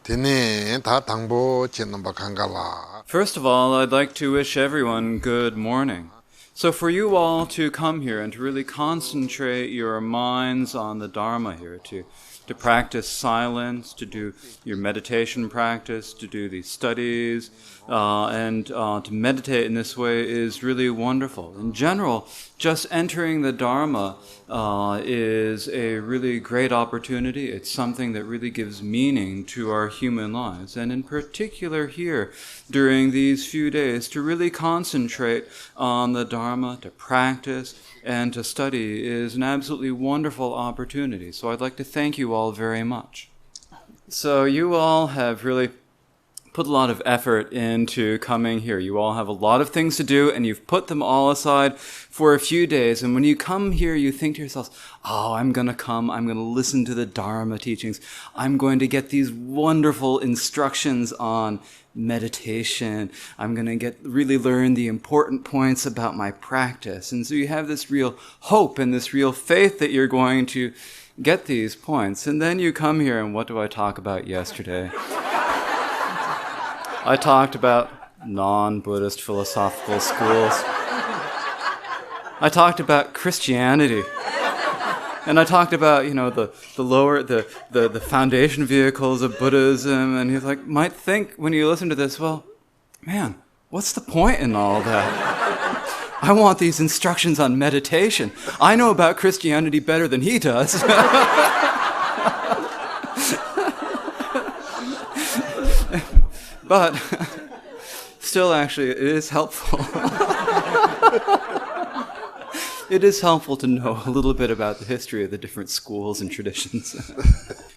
First of all, I'd like to wish everyone good morning. So for you all to come here and to really concentrate your minds on the Dharma here, to practice silence, to do your meditation practice, to do these studies, and to meditate in this way is really wonderful. In general, just entering the Dharma is a really great opportunity. It's something that really gives meaning to our human lives. And in particular here, during these few days, to really concentrate on the Dharma, to practice, and to study is an absolutely wonderful opportunity. So I'd like to thank you all very much. So you all have really put a lot of effort into coming here. You all have a lot of things to do, and you've put them all aside for a few days. And when you come here, you think to yourselves, oh, I'm going to come, I'm going to listen to the Dharma teachings. I'm going to get these wonderful instructions on meditation. I'm going to really learn the important points about my practice. And so you have this real hope and this real faith that you're going to get these points. And then you come here, and what do I talk about yesterday? I talked about non-Buddhist philosophical schools. I talked about Christianity. And I talked about, the foundation vehicles of Buddhism, and you might think when you listen to this, well, man, what's the point in all that? I want these instructions on meditation. I know about Christianity better than he does. But still, actually, it is helpful. It is helpful to know a little bit about the history of the different schools and traditions.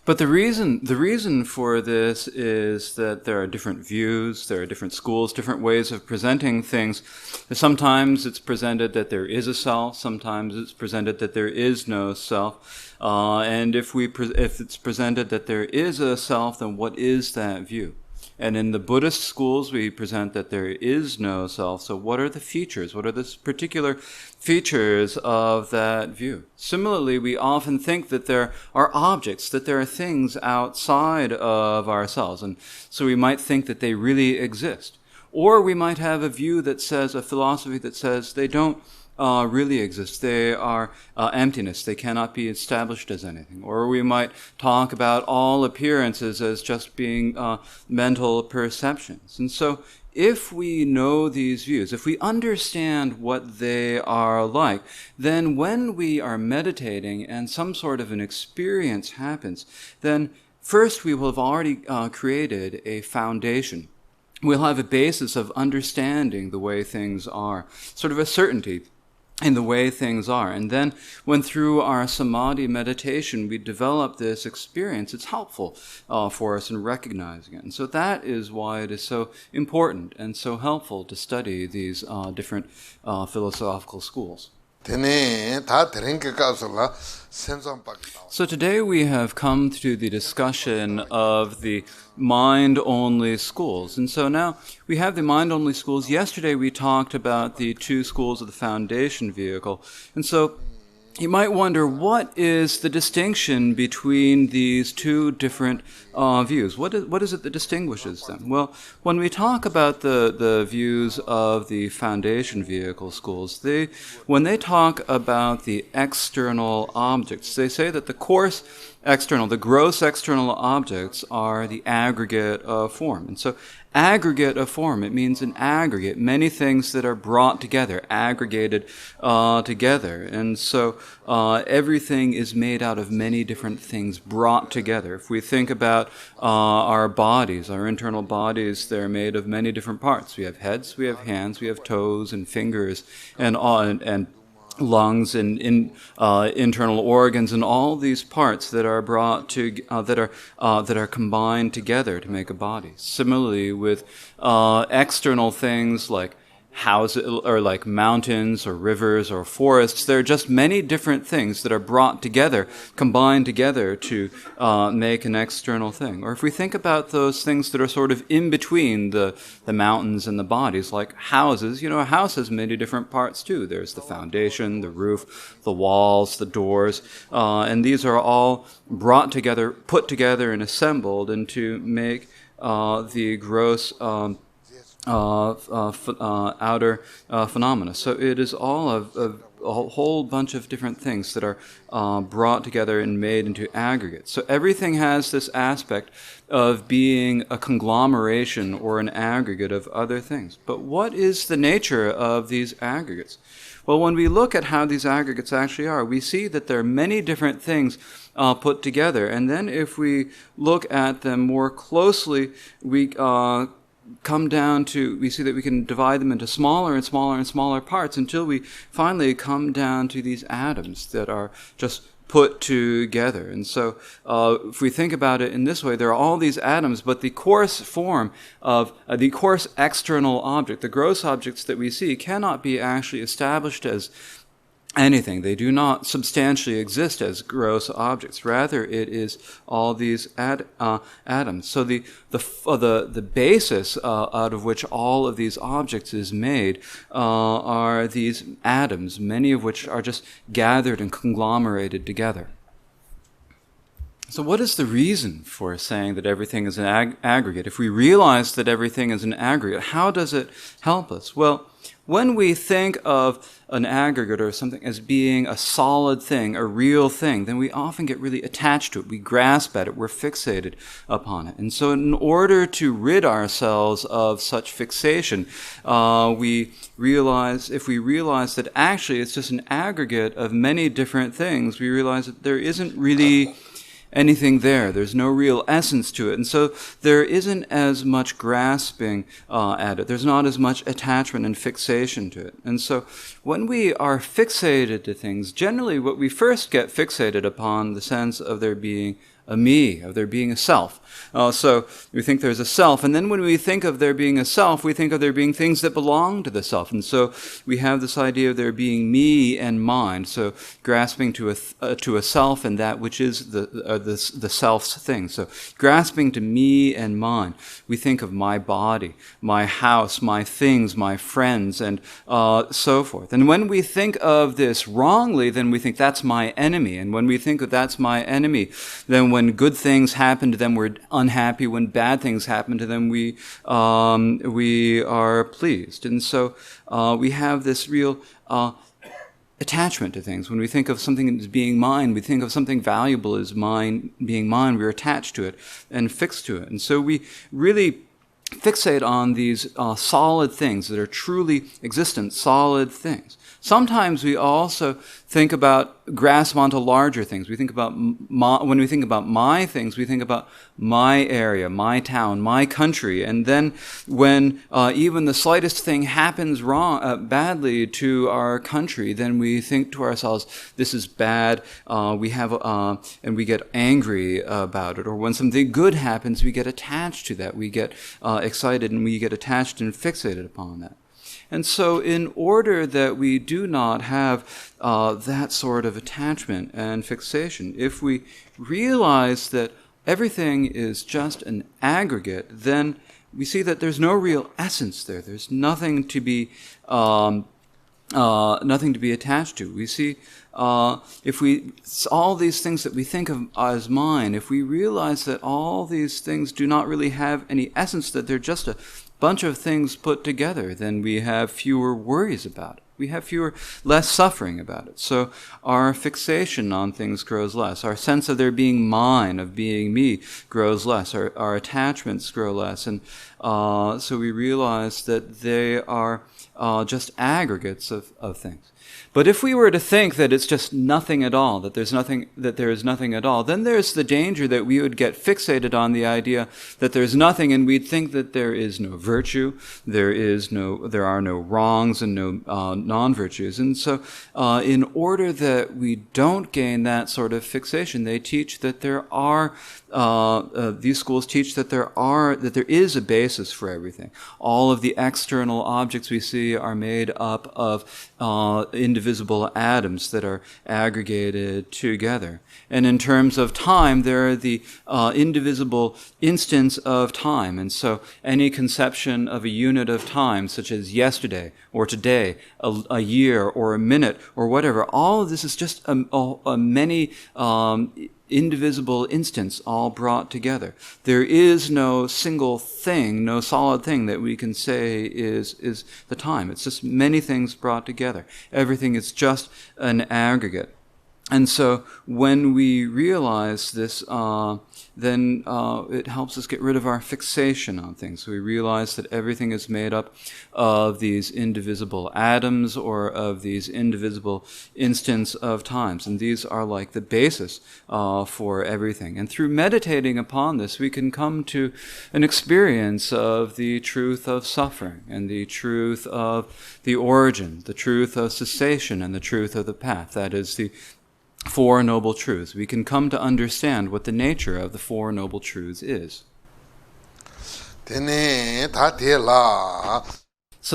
But the reason for this is that there are different views, there are different schools, different ways of presenting things. Sometimes it's presented that there is a self, sometimes it's presented that there is no self. And if it's presented that there is a self, then what is that view? And in the Buddhist schools, we present that there is no self. So what are the features? What are the particular features of that view? Similarly, we often think that there are objects, that there are things outside of ourselves. And so we might think that they really exist. Or we might have a view that says, a philosophy that says they don't really exist. They are emptiness. They cannot be established as anything. Or we might talk about all appearances as just being mental perceptions. And so if we know these views, if we understand what they are like, then when we are meditating and some sort of an experience happens, then first we will have already created a foundation. We'll have a basis of understanding the way things are, sort of a certainty in the way things are. And then when through our samadhi meditation we develop this experience, it's helpful for us in recognizing it. And so that is why it is so important and so helpful to study these different philosophical schools. So today we have come to the discussion of the mind-only schools. And so now we have the mind-only schools. Yesterday we talked about the two schools of the foundation vehicle. And so you might wonder, what is the distinction between these two different views? What is it that distinguishes them? Well, when we talk about the views of the foundation vehicle schools, when they talk about the external objects, they say that the gross external objects are the aggregate of form. And so aggregate of form, it means an aggregate, many things that are brought together, aggregated together. And so everything is made out of many different things brought together. If we think about our bodies, our internal bodies, they're made of many different parts. We have heads, we have hands, we have toes and fingers, and lungs and internal organs, and all these parts that are brought to that are combined together to make a body. Similarly, with external things like houses, or like mountains or rivers or forests. There are just many different things that are brought together, combined together to make an external thing. Or if we think about those things that are sort of in between the mountains and the bodies, like houses, a house has many different parts too. There's the foundation, the roof, the walls, the doors, and these are all brought together, put together and assembled and to make the gross outer phenomena. So it is all a whole bunch of different things that are brought together and made into aggregates. So everything has this aspect of being a conglomeration or an aggregate of other things. But what is the nature of these aggregates? Well, when we look at how these aggregates actually are, we see that there are many different things put together. And then if we look at them more closely, we see that we can divide them into smaller and smaller and smaller parts until we finally come down to these atoms that are just put together. And so if we think about it in this way, there are all these atoms, but the coarse form of the coarse external object, the gross objects that we see, cannot be actually established as anything. They do not substantially exist as gross objects. Rather, it is all these atoms. So the basis out of which all of these objects is made are these atoms, many of which are just gathered and conglomerated together. So what is the reason for saying that everything is an aggregate? If we realize that everything is an aggregate, how does it help us? Well, when we think of an aggregate or something as being a solid thing, a real thing, then we often get really attached to it. We grasp at it. We're fixated upon it. And so in order to rid ourselves of such fixation, if we realize that actually it's just an aggregate of many different things, we realize that there isn't really anything there. There's no real essence to it. And so there isn't as much grasping at it. There's not as much attachment and fixation to it. And so when we are fixated to things, generally what we first get fixated upon the sense of there being a me, of there being a self. So we think there's a self, and then when we think of there being a self, we think of there being things that belong to the self. And so we have this idea of there being me and mind. So grasping to a self and that which is the self's thing. So grasping to me and mine, we think of my body, my house, my things, my friends, and so forth. And when we think of this wrongly, then we think that's my enemy. And when we think that that's my enemy, then when good things happen to them, we're unhappy. When bad things happen to them, we are pleased. And so we have this real attachment to things. When we think of something as being mine, we think of something valuable as mine, being mine. We're attached to it and fixed to it. And so we really fixate on these solid things that are truly existent, solid things. Sometimes we also think about, grasp onto larger things. We think about, when we think about my things, we think about my area, my town, my country. And then when even the slightest thing happens badly to our country, then we think to ourselves, this is bad, and we get angry about it. Or when something good happens, we get attached to that. We get excited and we get attached and fixated upon that. And so in order that we do not have that sort of attachment and fixation, if we realize that everything is just an aggregate, then we see that there's no real essence there. There's nothing to be attached to. We see all these things that we think of as mine, if we realize that all these things do not really have any essence, that they're just a bunch of things put together, then we have fewer worries about it. We have less suffering about it. So our fixation on things grows less. Our sense of there being mine, of being me, grows less. Our attachments grow less. And so we realize that they are just aggregates of things. But if we were to think that it's just nothing at all, that there is nothing at all, then there's the danger that we would get fixated on the idea that there's nothing, and we'd think that there is no virtue, there are no wrongs and non-virtues. And so in order that we don't gain that sort of fixation, they teach that there are, these schools teach that there is a basis for everything. All of the external objects we see are made up of indivisible atoms that are aggregated together. And in terms of time, they're the indivisible instance of time. And so any conception of a unit of time, such as yesterday or today, a year or a minute or whatever, all of this is just a many indivisible instance all brought together. There is no single thing, no solid thing that we can say is the time. It's just many things brought together. Everything is just an aggregate. And so when we realize this, then it helps us get rid of our fixation on things. We realize that everything is made up of these indivisible atoms or of these indivisible instants of times. And these are like the basis for everything. And through meditating upon this, we can come to an experience of the truth of suffering and the truth of the origin, the truth of cessation, and the truth of the path. That is the Four Noble Truths. We can come to understand what the nature of the Four Noble Truths is. So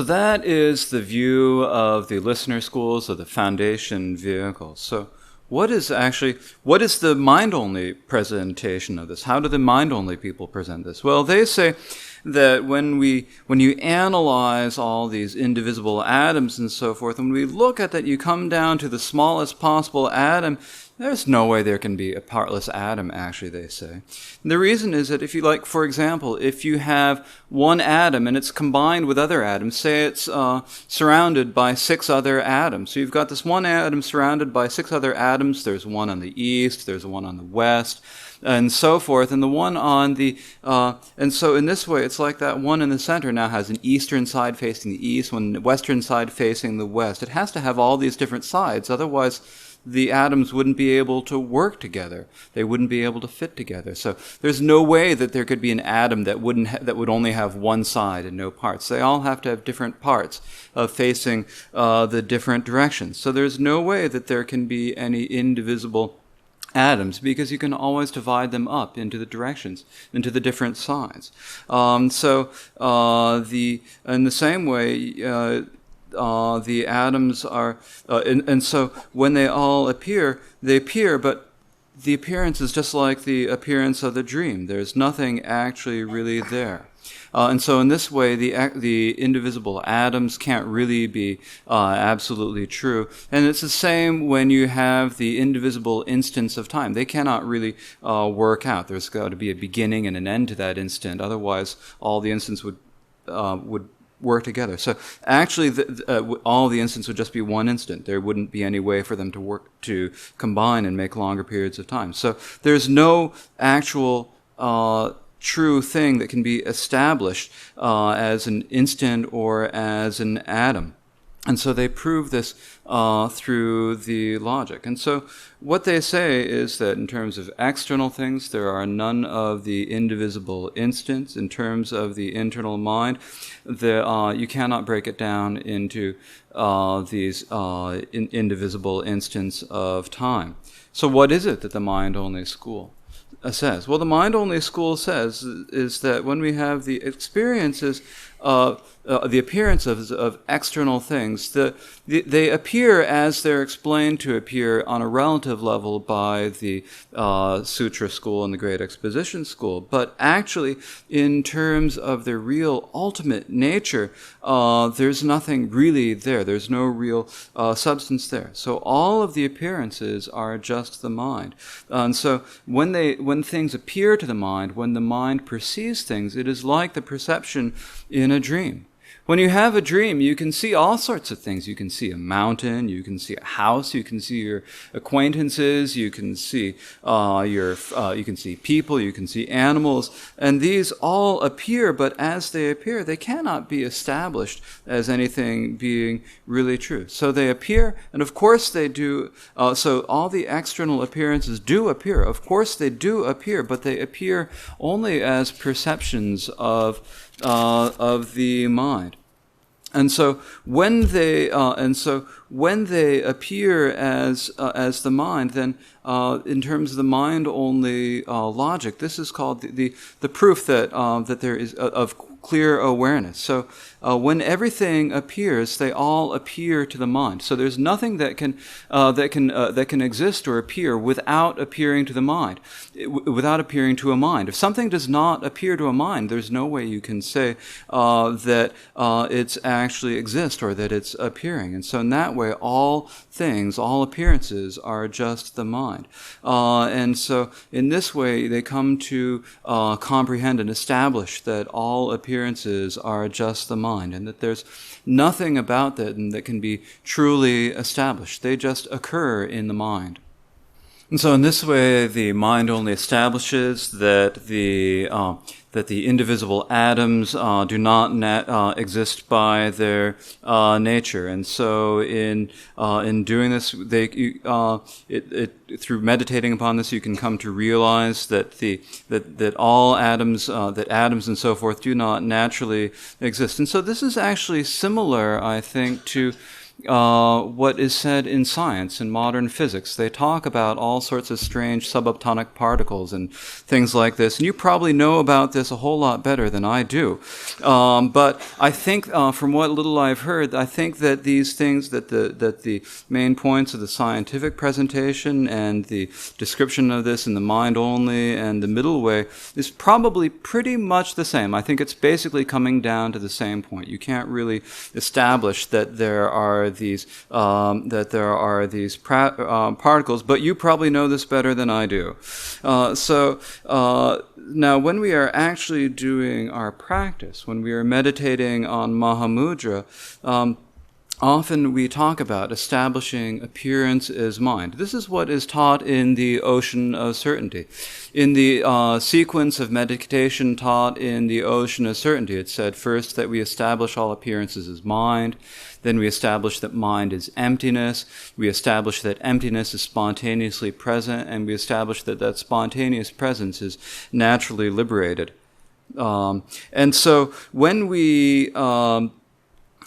that is the view of the listener schools of the foundation vehicle. So what is the mind-only presentation of this? How do the mind-only people present this? Well, they say that when you analyze all these indivisible atoms and so forth, and when we look at that, you come down to the smallest possible atom. There's no way there can be a partless atom, actually, they say. And the reason is that if you, like, for example, if you have one atom and it's combined with other atoms, say it's surrounded by 6 other atoms. So you've got this one atom surrounded by 6 other atoms. There's one on the east, there's one on the west, and so forth. And the one on the, and so in this way, it's like that one in the center now has an eastern side facing the east, one western side facing the west. It has to have all these different sides, otherwise the atoms wouldn't be able to work together. They wouldn't be able to fit together. So there's no way that there could be an atom that would only have one side and no parts. They all have to have different parts facing the different directions. So there's no way that there can be any indivisible atoms, because you can always divide them up into the directions, into the different sides. In the same way, the atoms are, and so when they all appear, they appear, but the appearance is just like the appearance of the dream. There's nothing actually really there. And so in this way, the indivisible atoms can't really be absolutely true. And it's the same when you have the indivisible instance of time. They cannot really work out. There's got to be a beginning and an end to that instant. Otherwise, all the instants would work together. So actually, all the instants would just be one instant. There wouldn't be any way for them to combine and make longer periods of time. So there's no actual true thing that can be established as an instant or as an atom. And so they prove this through the logic. And so what they say is that in terms of external things, there are none of the indivisible instants. In terms of the internal mind, you cannot break it down into these indivisible instants of time. So what is it that the mind-only school says? Well, the mind-only school says is that when we have the experiences the appearance of external things, they appear as they're explained to appear on a relative level by the Sutra school and the Great Exposition school. But actually, in terms of their real ultimate nature, there's nothing really there. There's no real substance there. So all of the appearances are just the mind. And so when things appear to the mind, when the mind perceives things, it is like the perception in a dream. When you have a dream, you can see all sorts of things. You can see a mountain, you can see a house, you can see your acquaintances, you can see you can see people, you can see animals, and these all appear, but as they appear, they cannot be established as anything being really true. So they appear, and of course they do, so all the external appearances do appear. Of course they do appear, but they appear only as perceptions of the mind. And so when they appear as the mind, then in terms of the mind-only logic, this is called the proof that there is of clear awareness. So when everything appears, they all appear to the mind. So there's nothing that can exist or appear without appearing to the mind, without appearing to a mind. If something does not appear to a mind, there's no way you can say that it's actually exists or that it's appearing. And so in that way, all things, all appearances are just the mind. And so in this way, they come to comprehend and establish that all appearances are just the mind, and that there's nothing about them that can be truly established. They just occur in the mind. And so in this way, the mind only establishes that the indivisible atoms do not exist by their nature. And so in doing this, through meditating upon this, you can come to realize that all atoms, that atoms and so forth, do not naturally exist. And so this is actually similar, I think, to what is said in science, in modern physics. They talk about all sorts of strange subatomic particles and things like this, and you probably know about this a whole lot better than I do. But I think, from what little I've heard, I think that these things, that the main points of the scientific presentation and the description of this in the mind only and the middle way is probably pretty much the same. I think it's basically coming down to the same point. You can't really establish that there are these particles, but you probably know this better than I do. Now, when we are actually doing our practice, when we are meditating on Mahamudra, often we talk about establishing appearance as mind. This is what is taught in the Ocean of Certainty. In the sequence of meditation taught in the Ocean of Certainty, it said first that we establish all appearances as mind, then we establish that mind is emptiness, we establish that emptiness is spontaneously present, and we establish that spontaneous presence is naturally liberated. And so when we...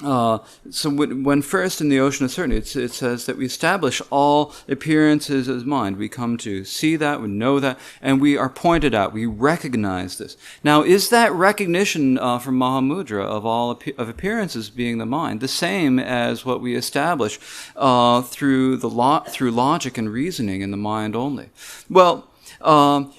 when first in the Ocean of Certainty, it says that we establish all appearances as mind. We come to see that, we know that, and we are pointed out. We recognize this. Now, is that recognition from Mahamudra of all of appearances being the mind the same as what we establish through logic and reasoning in the mind only? Well,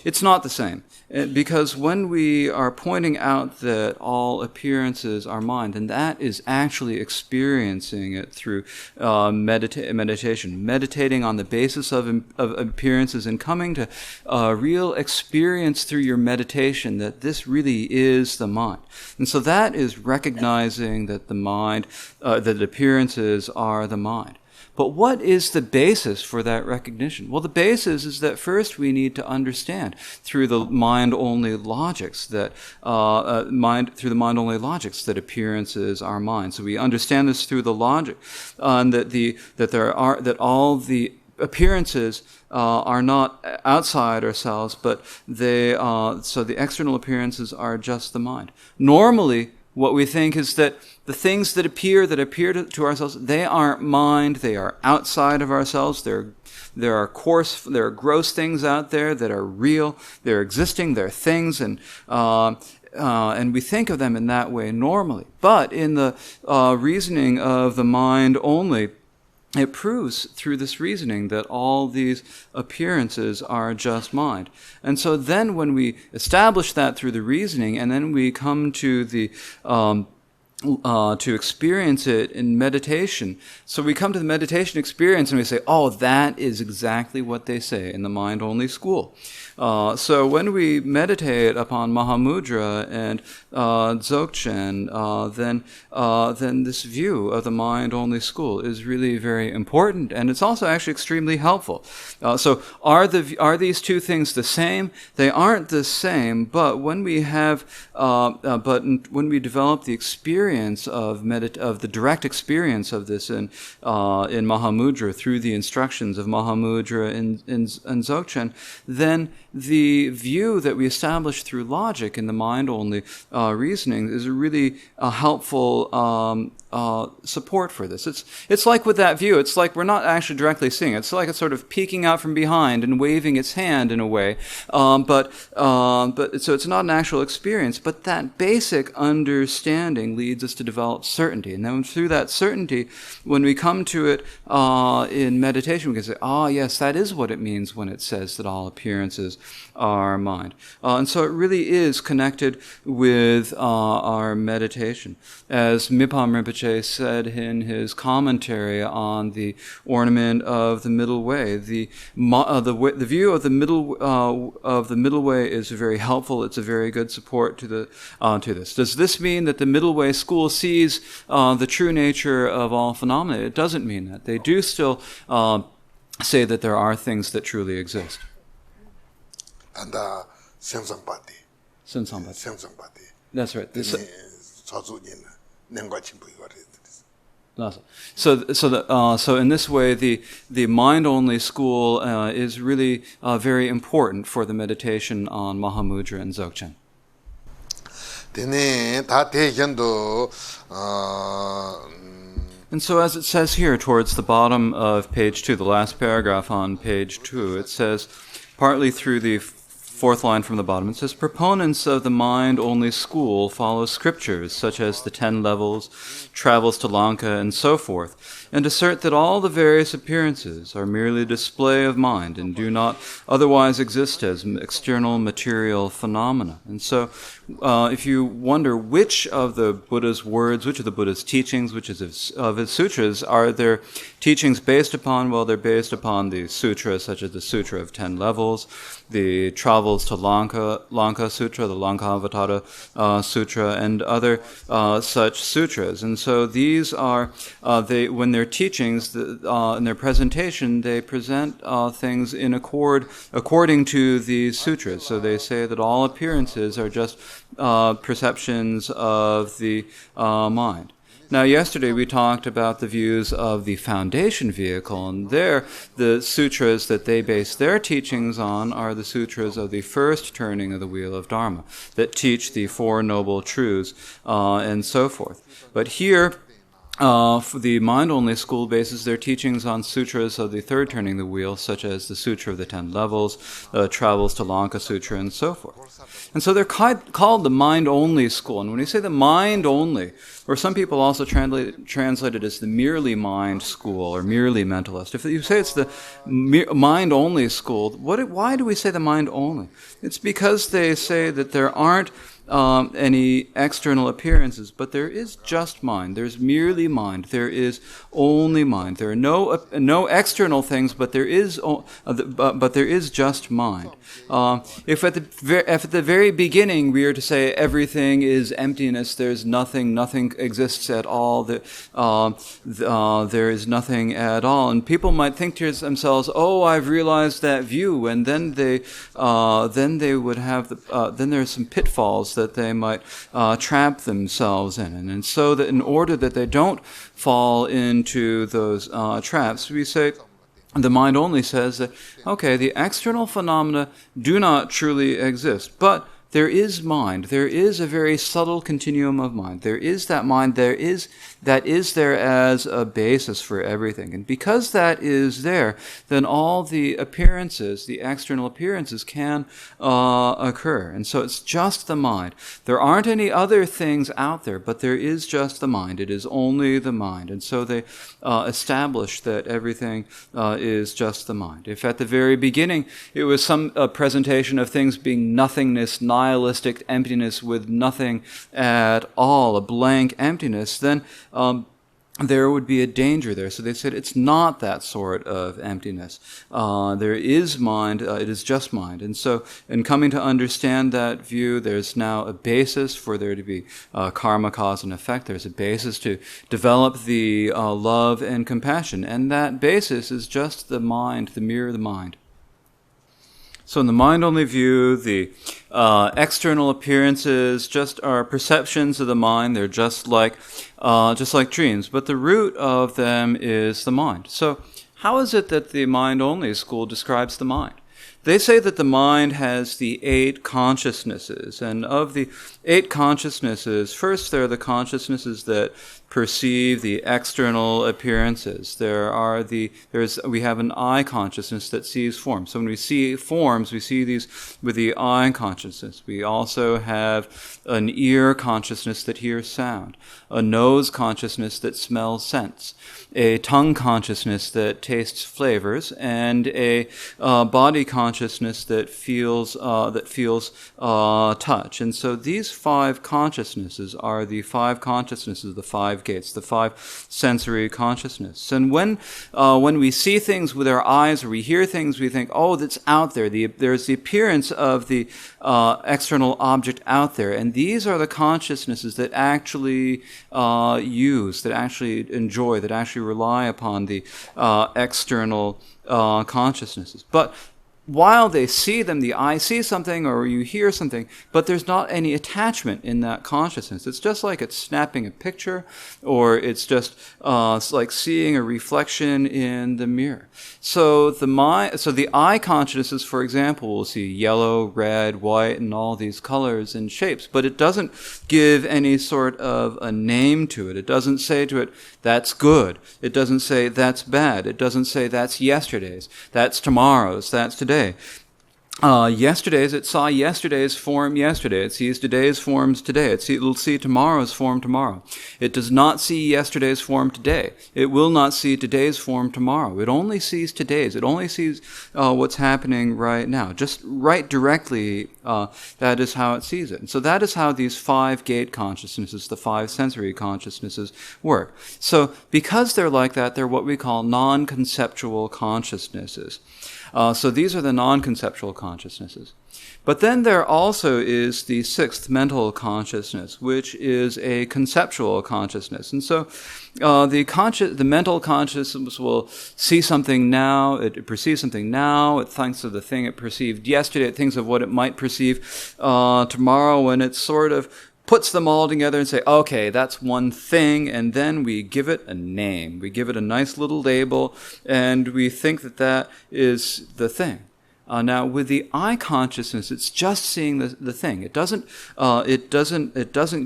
it's not the same. Because when we are pointing out that all appearances are mind, then that is actually experiencing it through meditation, meditating on the basis of appearances and coming to a real experience through your meditation that this really is the mind. And so that is recognizing that the mind, that appearances are the mind. But what is the basis for that recognition? Well, the basis is that first we need to understand through the mind-only logics that appearances are mind. So we understand this through the logic, that all the appearances are not outside ourselves, but so the external appearances are just the mind. Normally, what we think is that the things that appear to ourselves, they aren't mind, they are outside of ourselves. There are gross things out there that are real, they're existing, they're things, and we think of them in that way normally. But in the reasoning of the mind only, it proves through this reasoning that all these appearances are just mind. And so then when we establish that through the reasoning, and then we come to the to experience it in meditation. So we come to the meditation experience and we say, oh, that is exactly what they say in the mind-only school. So when we meditate upon Mahamudra and Dzogchen, then this view of the mind-only school is really very important, and it's also actually extremely helpful. So are these two things the same? They aren't the same, but when we develop the experience of the direct experience of this in Mahamudra through the instructions of Mahamudra in Dzogchen, then the view that we establish through logic in the mind-only reasoning is a really helpful support for this. It's like with that view. It's like we're not actually directly seeing it. It's like it's sort of peeking out from behind and waving its hand in a way. But so it's not an actual experience. But that basic understanding leads us to develop certainty, and then through that certainty, when we come to it in meditation, we can say, yes, that is what it means when it says that all appearances are mind. And so it really is connected with our meditation. As Mipham Rinpoche said in his commentary on the ornament of the middle way, the view of the middle way is very helpful. It's a very good support to this. Does this mean that the middle way school sees the true nature of all phenomena? It doesn't mean that. They do still say that there are things that truly exist. And Sensambati. That's right. So in this way, the mind-only school is really very important for the meditation on Mahamudra and Dzogchen. And so as it says here towards the bottom of page 2, the last paragraph on page 2, it says, partly through the fourth line from the bottom, it says, proponents of the mind-only school follow scriptures such as the 10 levels, travels to Lanka, and so forth, and assert that all the various appearances are merely a display of mind and do not otherwise exist as external material phenomena. And so if you wonder which of the Buddha's words, which of the Buddha's teachings, which of his sutras are their teachings based upon, well, they're based upon the sutras such as the Sutra of 10 Levels, the Travels to Lanka Sutra, the Lankavatara Sutra, and other such sutras. And so these are, when their teachings, in their presentation, they present things in according to these sutras. So they say that all appearances are just perceptions of the mind. Now, yesterday we talked about the views of the foundation vehicle, and there the sutras that they base their teachings on are the sutras of the first turning of the wheel of Dharma, that teach the Four Noble Truths and so forth. But here, for the mind-only school bases their teachings on sutras of the third turning the wheel, such as the Sutra of the 10 Levels, Travels to Lanka Sutra, and so forth. And so they're called the mind-only school. And when you say the mind-only, or some people also translate it as the merely mind school or merely mentalist. If you say it's the mind-only school, why do we say the mind-only? It's because they say that there aren't any external appearances, but there is just mind. There's merely mind. There is only mind. There are no external things, but there is just mind. If at the very beginning we are to say everything is emptiness, there's nothing exists at all. There is nothing at all, and people might think to themselves, "Oh, I've realized that view," and then they would have then there are some pitfalls that they might trap themselves in. And so that in order that they don't fall into those traps, we say, the mind only says that, okay, the external phenomena do not truly exist, but there is mind. There is a very subtle continuum of mind. There is that mind. That is there as a basis for everything. And because that is there, then all the appearances, the external appearances, can occur. And so it's just the mind. There aren't any other things out there, but there is just the mind. It is only the mind. And so they establish that everything is just the mind. If at the very beginning it was some presentation of things being nothingness, nihilistic emptiness with nothing at all, a blank emptiness, then there would be a danger there. So they said it's not that sort of emptiness. There is mind, it is just mind. And so in coming to understand that view, there's now a basis for there to be karma, cause, and effect. There's a basis to develop the love and compassion. And that basis is just the mind, the mirror of the mind. So in the mind-only view, the external appearances just are perceptions of the mind. They're just like dreams, but the root of them is the mind. So how is it that the mind-only school describes the mind? They say that the mind has the 8 consciousnesses, and of the 8 consciousnesses, first there are the consciousnesses that perceive the external appearances. We have an eye consciousness that sees forms. So when we see forms, we see these with the eye consciousness. We also have an ear consciousness that hears sound, a nose consciousness that smells scents, a tongue consciousness that tastes flavors, and a body consciousness that feels touch. And so these five consciousnesses are the five consciousnesses, the five gates, the five sensory consciousness. And when we see things with our eyes, or we hear things, we think, oh, that's out there. There's the appearance of the external object out there. And these are the consciousnesses that actually use, that actually enjoy, that actually rely upon the external consciousnesses. But while they see them, the eye sees something or you hear something, but there's not any attachment in that consciousness. It's just like it's snapping a picture, or it's just like seeing a reflection in the mirror. So the eye consciousnesses, for example, will see yellow, red, white, and all these colors and shapes, but it doesn't give any sort of a name to it. It doesn't say to it, that's good. It doesn't say that's bad. It doesn't say that's yesterday's, that's tomorrow's, that's today. Yesterday's, it saw yesterday's form yesterday. It sees today's forms today. It'll see tomorrow's form tomorrow. It does not see yesterday's form today. It will not see today's form tomorrow. It only sees today's. It only sees what's happening right now. Just right directly, that is how it sees it. And so that is how these five gate consciousnesses, the five sensory consciousnesses, work. So because they're like that, they're what we call non-conceptual consciousnesses. So these are the non-conceptual consciousnesses. But then there also is the sixth mental consciousness, which is a conceptual consciousness. And so the mental consciousness will see something now, it perceives something now, it thinks of the thing it perceived yesterday, it thinks of what it might perceive tomorrow, and it sort of puts them all together and say, okay, that's one thing, and then we give it a name. We give it a nice little label, and we think that that is the thing. Now, with the eye consciousness, it's just seeing the thing. It doesn't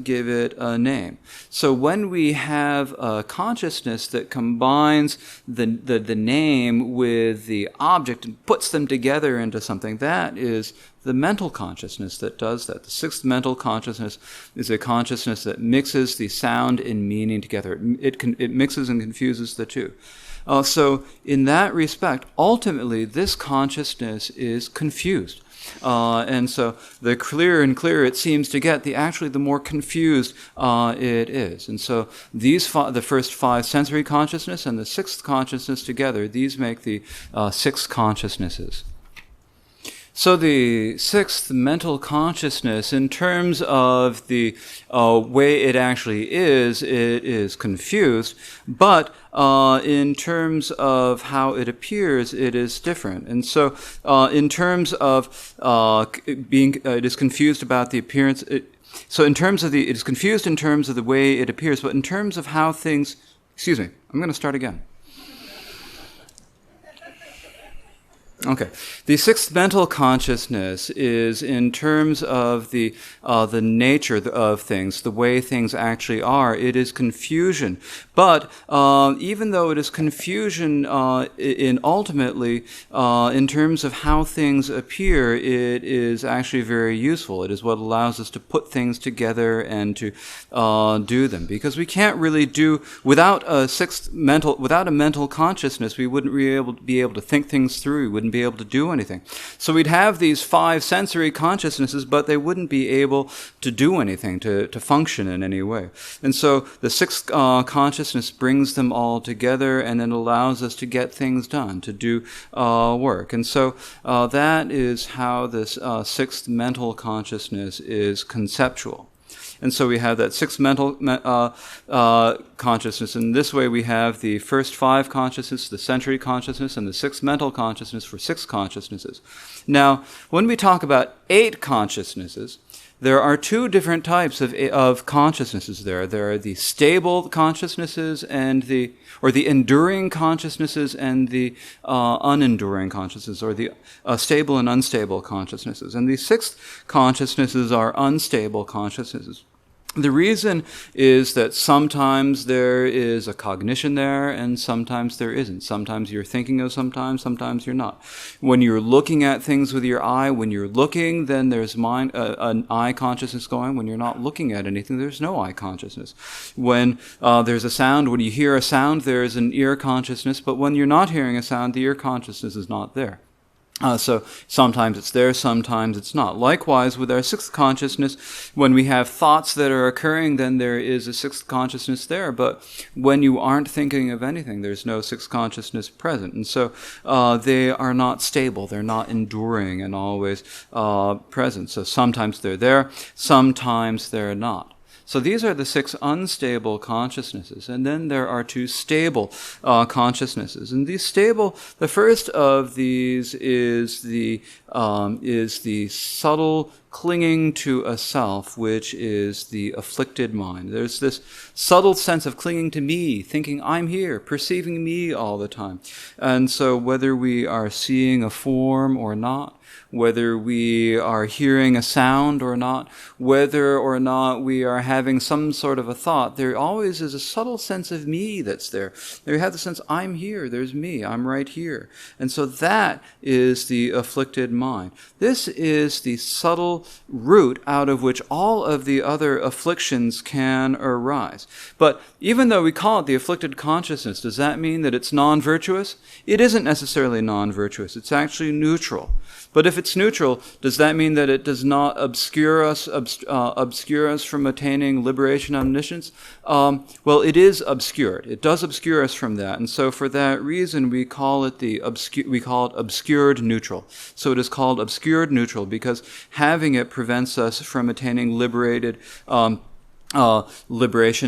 give it a name. So when we have a consciousness that combines the name with the object and puts them together into something, that is the mental consciousness that does that. The sixth mental consciousness is a consciousness that mixes the sound and meaning together. It mixes and confuses the two. So in that respect, ultimately, this consciousness is confused. And so the clearer and clearer it seems to get, the more confused it is. And so the first five sensory consciousness and the sixth consciousness together, these make the six consciousnesses. So the sixth mental consciousness, in terms of the way it actually is, it is confused, but in terms of how it appears, it is different. And so in terms of it is confused about the appearance. It is confused in terms of the way it appears, but in terms of how things, I'm going to start again. Okay. The sixth mental consciousness is in terms of the nature of things, the way things actually are. It is confusion. But even though it is confusion ultimately, in terms of how things appear, it is actually very useful. It is what allows us to put things together and to do them. Because we can't really do, without a mental consciousness, we wouldn't be able to think things through. We wouldn't be able to do anything. So we'd have these five sensory consciousnesses, but they wouldn't be able to do anything, to function in any way. And so the sixth consciousness brings them all together and then allows us to get things done, to do work. And so that is how this sixth mental consciousness is conceptual. And so we have that sixth mental consciousness. In this way, we have the first five consciousness, the sensory consciousness, and the sixth mental consciousness for six consciousnesses. Now, when we talk about eight consciousnesses, there are two different types of consciousnesses there. There are the stable consciousnesses and the enduring consciousnesses and the unenduring consciousnesses, or the stable and unstable consciousnesses. And the sixth consciousnesses are unstable consciousnesses. The reason is that sometimes there is a cognition there and sometimes there isn't. Sometimes you're thinking of sometimes you're not. When you're looking at things with your eye, when you're looking, then there's an eye consciousness going. When you're not looking at anything, there's no eye consciousness. When there's a sound, when you hear a sound, there's an ear consciousness, but when you're not hearing a sound, the ear consciousness is not there. So sometimes it's there, sometimes it's not. Likewise, with our sixth consciousness, when we have thoughts that are occurring, then there is a sixth consciousness there. But when you aren't thinking of anything, there's no sixth consciousness present. And so they are not stable, they're not enduring and always present. So sometimes they're there, sometimes they're not. So these are the six unstable consciousnesses, and then there are two stable consciousnesses. And these stable, the first of these is the subtle clinging to a self, which is the afflicted mind. There's this subtle sense of clinging to me, thinking I'm here, perceiving me all the time. And so whether we are seeing a form or not, whether we are hearing a sound or not, whether or not we are having some sort of a thought, there always is a subtle sense of me that's there. There you have the sense, I'm here, there's me, I'm right here. And so that is the afflicted mind. This is the subtle root out of which all of the other afflictions can arise. But even though we call it the afflicted consciousness, does that mean that it's non-virtuous? It isn't necessarily non-virtuous, it's actually neutral. But if it's neutral, does that mean that it does not obscure us from attaining liberation omniscience? Well, it is obscured. It does obscure us from that, and so for that reason, we call it obscured neutral. So it is called obscured neutral because having it prevents us from attaining liberation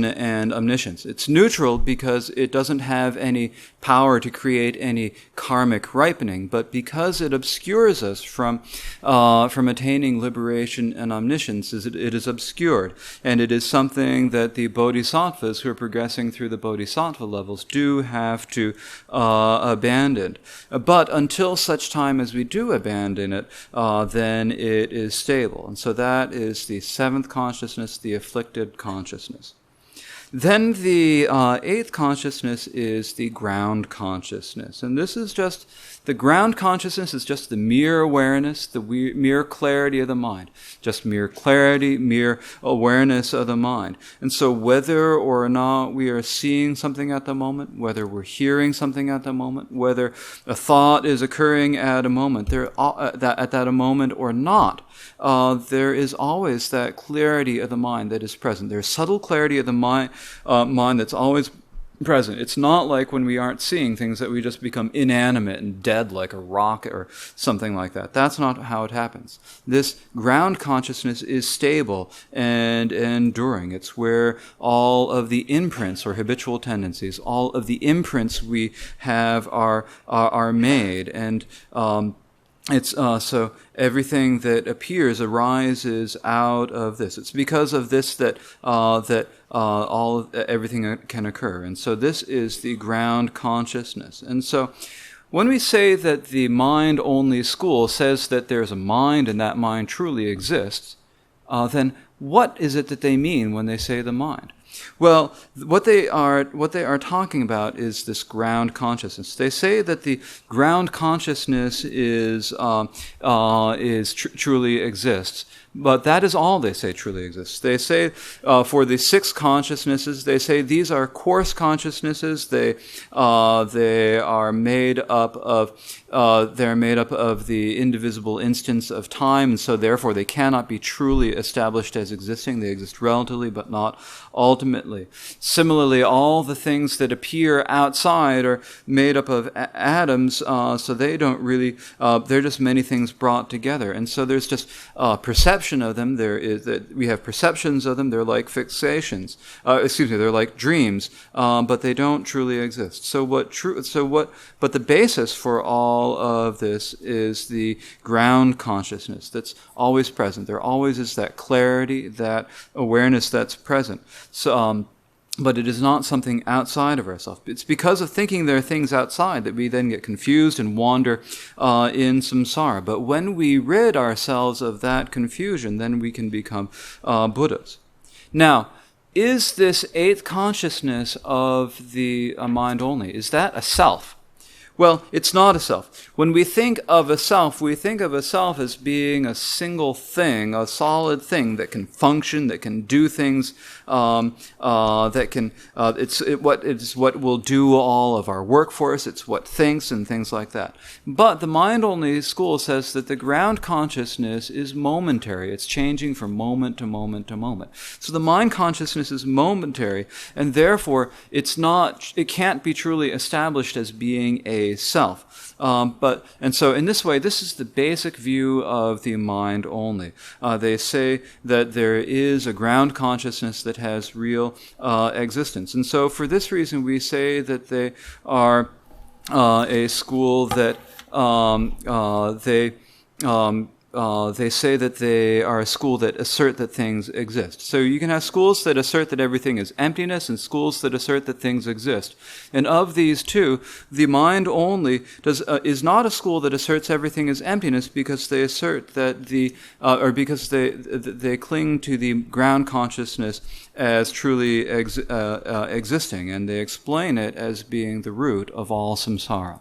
and omniscience. It's neutral because it doesn't have any power to create any karmic ripening, but because it obscures us from attaining liberation and omniscience, it is obscured, and it is something that the bodhisattvas who are progressing through the bodhisattva levels do have to abandon. But until such time as we do abandon it, then it is stable, and so that is the seventh consciousness, the afflicted consciousness. Then the eighth consciousness is the ground consciousness. And this is just, the ground consciousness is just the mere awareness, the mere clarity of the mind. Just mere clarity, mere awareness of the mind. And so whether or not we are seeing something at the moment, whether we're hearing something at the moment, whether a thought is occurring at a moment, at that moment or not, there is always that clarity of the mind that is present. There's subtle clarity of the mind that's always present. It's not like when we aren't seeing things that we just become inanimate and dead like a rock or something like that. That's not how it happens. This ground consciousness is stable and enduring. It's where all of the imprints or habitual tendencies, all of the imprints we have are made, and it's so everything that appears arises out of this. It's because of this that everything can occur, and so this is the ground consciousness. And so, when we say that the mind-only school says that there's a mind and that mind truly exists, then what is it that they mean when they say the mind? Well, what they are talking about is this ground consciousness. They say that the ground consciousness truly exists, but that is all they say truly exists. They say for the six consciousnesses, they say these are coarse consciousnesses. They are made up of the indivisible instance of time, and so therefore they cannot be truly established as existing. They exist relatively, but not ultimately. Similarly, all the things that appear outside are made up of atoms, so they don't really, they're just many things brought together. And so there's just perception of them. We have perceptions of them. They're like fixations. They're like dreams, but they don't truly exist. But the basis for all of this is the ground consciousness that's always present. There always is that clarity, that awareness that's present. So, but it is not something outside of ourselves. It's because of thinking there are things outside that we then get confused and wander in samsara. But when we rid ourselves of that confusion, then we can become Buddhas. Now, is this eighth consciousness of the mind only, is that a self? Well, it's not a self. When we think of a self, we think of a self as being a single thing, a solid thing that can function, that can do things, it's what will do all of our work for us. It's what thinks and things like that. But the mind-only school says that the ground consciousness is momentary. It's changing from moment to moment to moment. So the mind consciousness is momentary, and therefore it can't be truly established as being a self. And so in this way, this is the basic view of the mind only. They say that there is a ground consciousness that has real existence. And so for this reason, we say that they are a school that they say that they are a school that assert that things exist. So you can have schools that assert that everything is emptiness and schools that assert that things exist. And of these two, the mind only is not a school that asserts everything is emptiness because they assert that because they cling to the ground consciousness as truly existing, and they explain it as being the root of all samsara.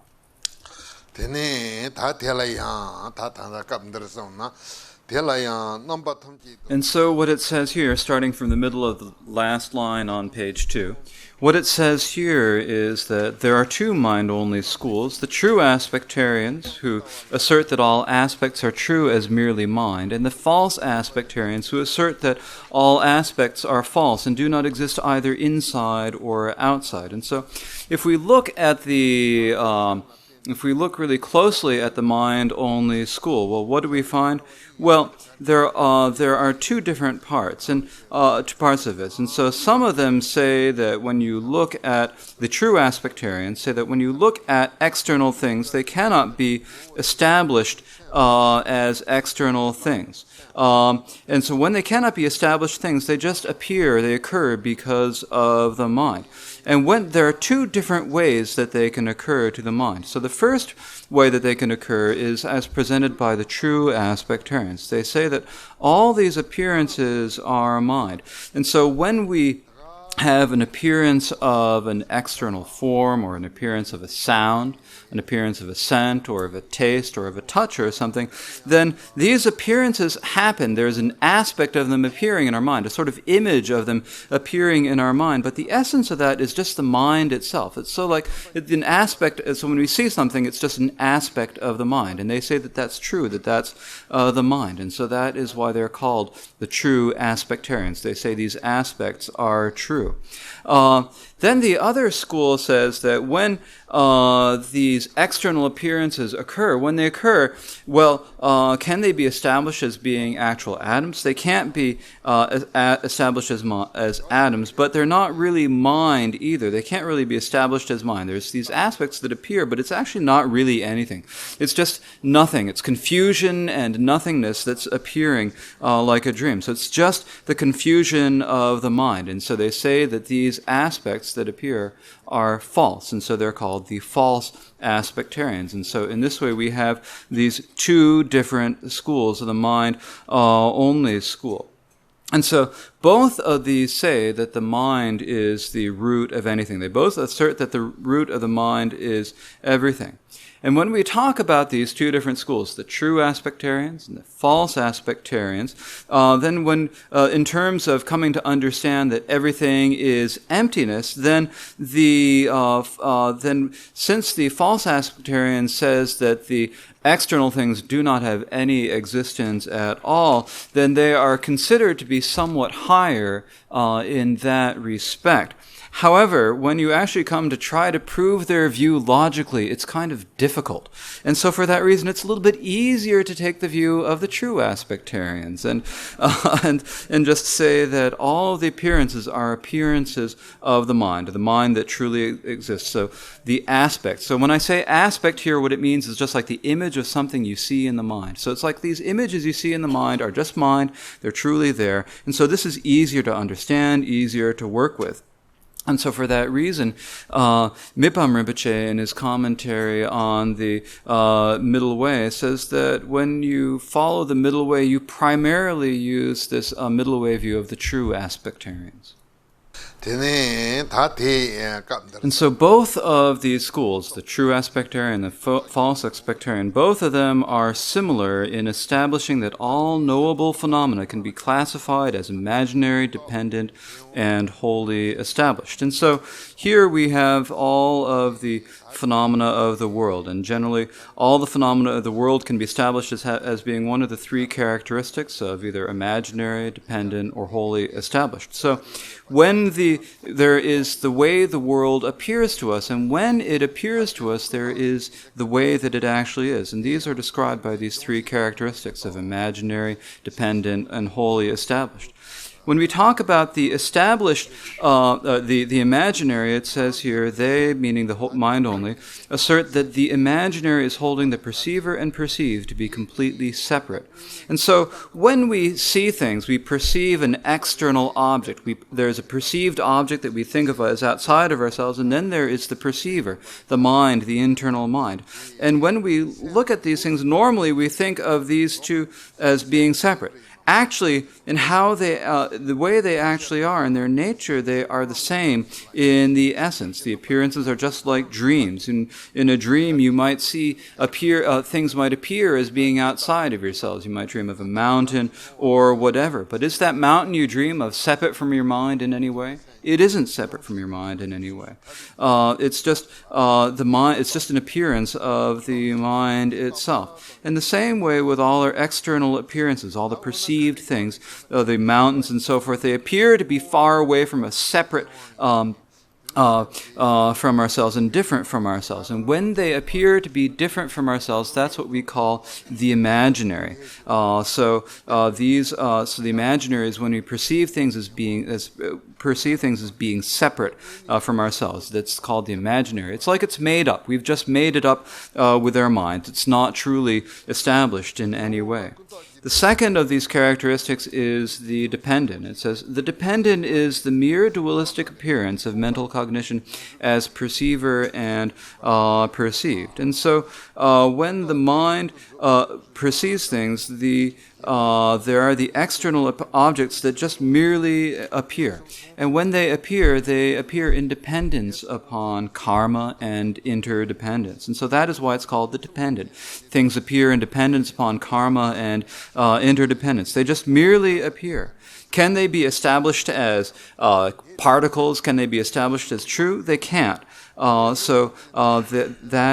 And so what it says here, starting from the middle of the last line on page 2, what it says here is that there are two mind-only schools, the true aspectarians, who assert that all aspects are true as merely mind, and the false aspectarians, who assert that all aspects are false and do not exist either inside or outside. And so if we look really closely at the mind-only school, well, what do we find? Well, there are two different parts, and two parts of it. And so some of them say that when you look at the true aspectarians, say that when you look at external things, they cannot be established as external things. And so when they cannot be established things, they just appear, they occur because of the mind. And there are two different ways that they can occur to the mind. So the first way that they can occur is as presented by the true aspectarians. They say that all these appearances are mind. And so when we have an appearance of an external form, or an appearance of a sound, an appearance of a scent, or of a taste, or of a touch, or something, then these appearances happen. There's an aspect of them appearing in our mind, a sort of image of them appearing in our mind, but the essence of that is just the mind itself. It's so like an aspect, so when we see something, it's just an aspect of the mind, and they say that that's true, that that's the mind, and so that is why they're called the true aspectarians. They say these aspects are true. Then the other school says that when these external appearances occur, when they occur, well, can they be established as being actual atoms? They can't be established as atoms, but they're not really mind either. They can't really be established as mind. There's these aspects that appear, but it's actually not really anything. It's just nothing. It's confusion and nothingness that's appearing like a dream. So it's just the confusion of the mind. And so they say that these aspects that appear are false, and so they're called the false aspectarians. And so in this way we have these two different schools of the mind-only school. And so both of these say that the mind is the root of anything. They both assert that the root of the mind is everything. And when we talk about these two different schools, the true aspectarians and the false aspectarians, then when, in terms of coming to understand that everything is emptiness, then since the false aspectarian says that the external things do not have any existence at all, then they are considered to be somewhat higher in that respect. However, when you actually come to try to prove their view logically, it's kind of difficult. And so for that reason, it's a little bit easier to take the view of the true aspectarians and just say that all of the appearances are appearances of the mind that truly exists. So the aspect. So when I say aspect here, what it means is just like the image of something you see in the mind. So it's like these images you see in the mind are just mind. They're truly there. And so this is easier to understand, easier to work with. And so for that reason, Mipam Rinpoche, in his commentary on the Middle Way, says that when you follow the Middle Way, you primarily use this Middle Way view of the true aspectarians. And so both of these schools, the true aspectarian and the false aspectarian, both of them are similar in establishing that all knowable phenomena can be classified as imaginary, dependent, and wholly established. And so here we have all of the phenomena of the world, and generally all the phenomena of the world can be established as being one of the three characteristics of either imaginary, dependent, or wholly established. So when there is the way the world appears to us, and when it appears to us, there is the way that it actually is. And these are described by these three characteristics of imaginary, dependent, and wholly established. When we talk about the established, the imaginary, it says here, they, meaning the whole mind only, assert that the imaginary is holding the perceiver and perceived to be completely separate. And so when we see things, we perceive an external object. There's a perceived object that we think of as outside of ourselves, and then there is the perceiver, the mind, the internal mind. And when we look at these things, normally we think of these two as being separate. Actually, in how the way they actually are, in their nature, they are the same in the essence. The appearances are just like dreams. In a dream, you might things might appear as being outside of yourselves. You might dream of a mountain or whatever. But is that mountain you dream of separate from your mind in any way? It isn't separate from your mind in any way. It's just the mind. It's just an appearance of the mind itself. In the same way, with all our external appearances, all the perceived things, the mountains and so forth, they appear to be far away from us, separate from ourselves and different from ourselves. And when they appear to be different from ourselves, that's what we call the imaginary. So the imaginary is when we perceive things as being separate from ourselves. That's called the imaginary. It's like it's made up. We've just made it up with our minds. It's not truly established in any way. The second of these characteristics is the dependent. It says, the dependent is the mere dualistic appearance of mental cognition as perceiver and perceived. And so when the mind perceives things, there are the external objects that just merely appear. And when they appear in dependence upon karma and interdependence. And so that is why it's called the dependent. Things appear in dependence upon karma and interdependence. They just merely appear. Can they be established as particles? Can they be established as true? They can't. That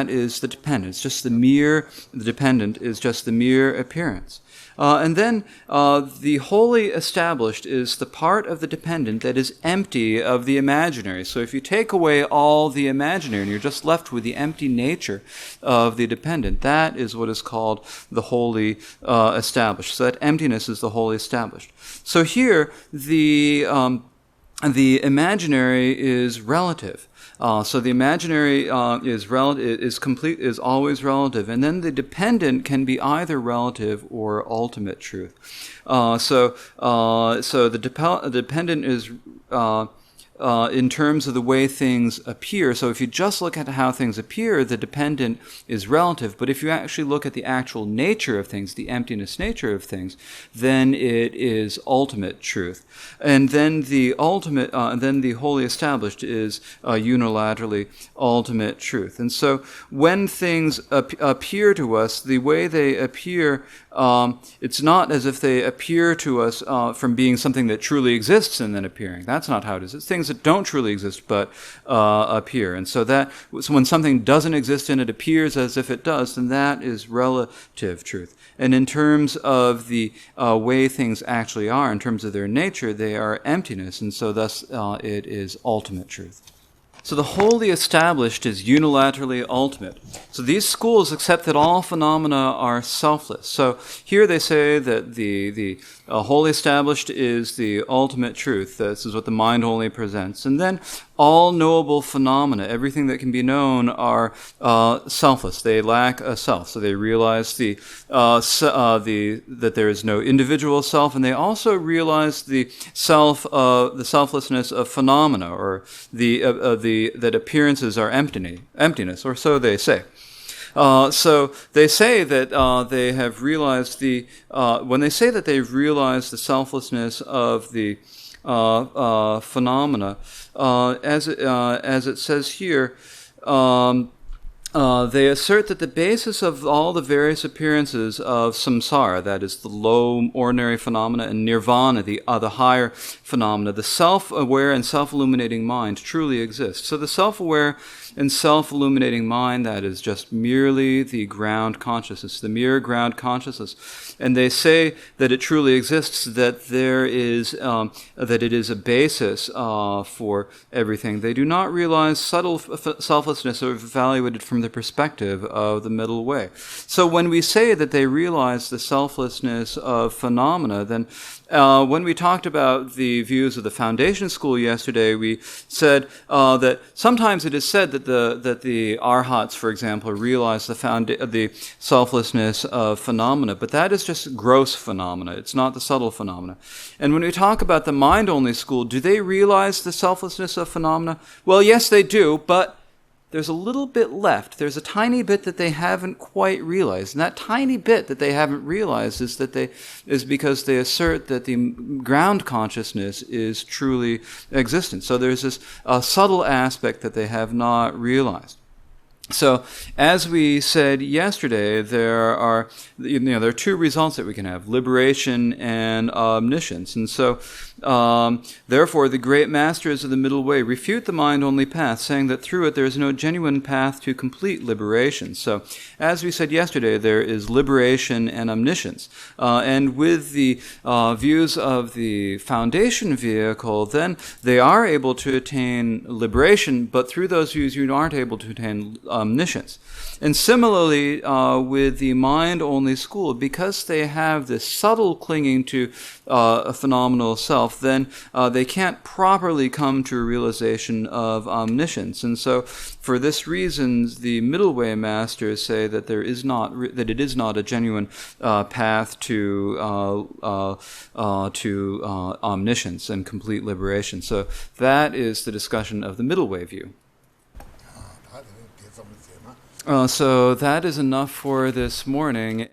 is the dependent. It's just the dependent is just the mere appearance. And then the wholly established is the part of the dependent that is empty of the imaginary. So if you take away all the imaginary and you're just left with the empty nature of the dependent, that is what is called the wholly established. So that emptiness is the wholly established. So here the imaginary is relative. So the imaginary is always relative, and then the dependent can be either relative or ultimate truth. So the dependent is in terms of the way things appear. So if you just look at how things appear, the dependent is relative. But if you actually look at the actual nature of things, the emptiness nature of things, then it is ultimate truth. And then the wholly established is unilaterally ultimate truth. And so when things appear to us, the way they appear, it's not as if they appear to us from being something that truly exists and then appearing. That's not how it is. It's things that don't truly exist but appear. And so when something doesn't exist and it appears as if it does, then that is relative truth. And in terms of the way things actually are, in terms of their nature, they are emptiness, and so thus it is ultimate truth. So the wholly established is unilaterally ultimate. So these schools accept that all phenomena are selfless. So here they say that the wholly established is the ultimate truth. This is what the mind only presents. And then all knowable phenomena, everything that can be known, are selfless. They lack a self. So they realize that there is no individual self, and they also realize the selflessness of phenomena, or that appearances are emptiness, or so they say. So they say that they have realized when they say that they've realized the selflessness of the phenomena, as it says here, they assert that the basis of all the various appearances of samsara, that is the low ordinary phenomena, and nirvana, the higher phenomena, the self-aware and self-illuminating mind truly exists. So the self-aware and self-illuminating mind, that is just merely the ground consciousness, the mere ground consciousness. And they say that it truly exists, that that it is a basis for everything. They do not realize subtle selflessness or evaluated from the perspective of the middle way. So when we say that they realize the selflessness of phenomena, then when we talked about the views of the foundation school yesterday, we said that sometimes it is said that the arhats, for example, realize the selflessness of phenomena, but that is just gross phenomena. It's not the subtle phenomena. And when we talk about the mind-only school, do they realize the selflessness of phenomena? Well, yes, they do, but there's a little bit left. There's a tiny bit that they haven't quite realized. And that tiny bit that they haven't realized is because they assert that the ground consciousness is truly existent. So there's this subtle aspect that they have not realized. So, as we said yesterday, there are two results that we can have: liberation and omniscience. And so, therefore, the great masters of the middle way refute the mind-only path, saying that through it there is no genuine path to complete liberation. So, as we said yesterday, there is liberation and omniscience. And with the views of the foundation vehicle, then they are able to attain liberation, but through those views you aren't able to attain omniscience. And similarly, with the mind-only school, because they have this subtle clinging to a phenomenal self, then they can't properly come to a realization of omniscience. And so, for this reason, the middle way masters say that it is not a genuine path to omniscience and complete liberation. So that is the discussion of the middle way view. So that is enough for this morning.